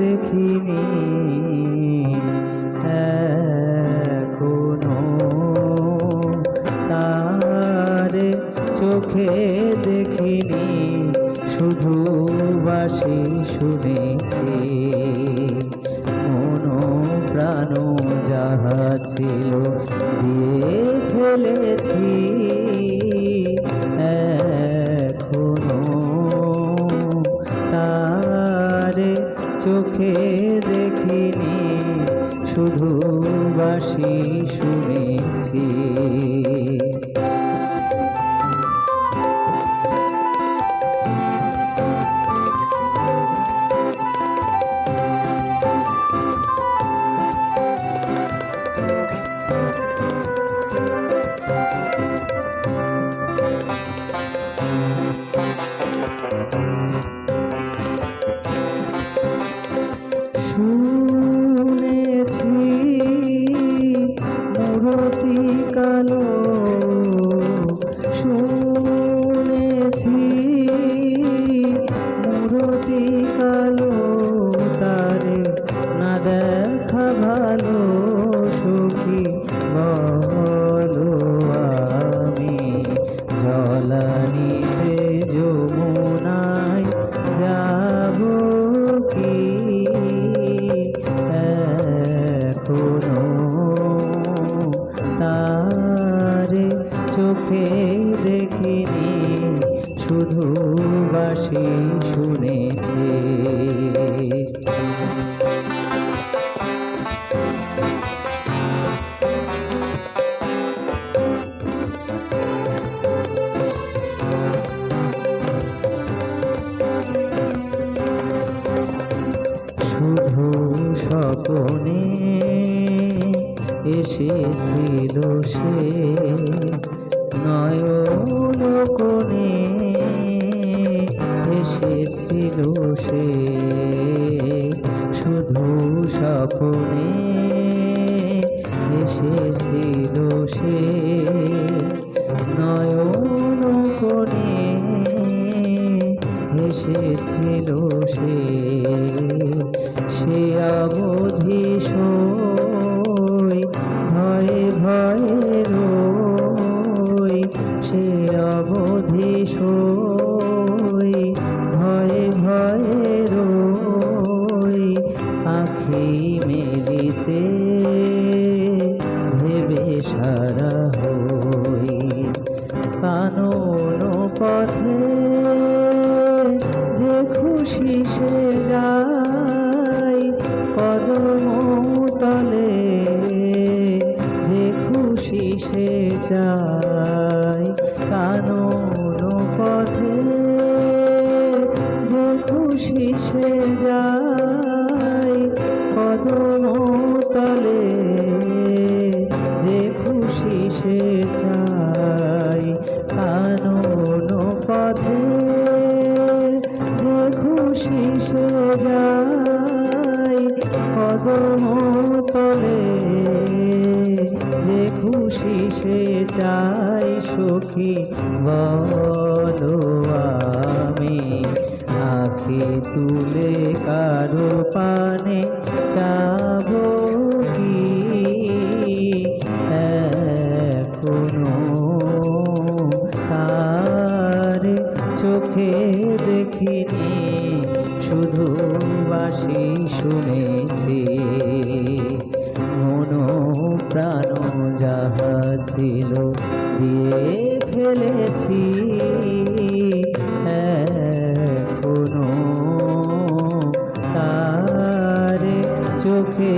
দেখিনি, এখনো তারে চোখে দেখিনি, শুধু বাসি শুনেছি। মন প্রাণ যাহা ছিল দিয়ে ফেলেছি, এখনো তারে চোখে দেখিনি, শুধু বাসি শুনেছি। শুনেছি মূরতি কালো, শুনেছি মূরতি কালো, তারে না দেখা ভালো, সখী বলো আমি জলানিতে যমুনায় যাব কি, এখনো তারে চোখে দেখিনি, শুধু বাসি শুনেছি। শুধু স্বপ্নে এসেছিল সে, নয়ন কোণে এসেছিল সে, শুধু স্বপ্নে এসেছিল সে, নয়ন কোণে এসেছিল সে, সে অবধি সই ভয়ে ভয়ে রই, সে অবধি সই ভয়ে ভয়ে রই, আখি মেলিতে ভেবে সারা হই, কানন পথে যে খুশি সে যায়, কদম তলে যে খুশি সে যায়, কানন পথে যে খুশি সে যায়, কদম তলে যে খুশি সে যায়, কানন পথে যে খুশি সে যায়, কদম তলে যে খুশি সে চাই, সখী বলো আমি আঁখি তুলে কারো পানে চাব কি, এখনো তার চোখে দেখিনি, শুধু বাসি শুনেছি। মন প্রাণ যাহা ছিল দিয়ে ফেলেছি, এখনো তার চোখে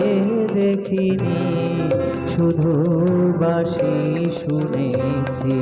দেখিনি, শুধু বাসি শুনেছি।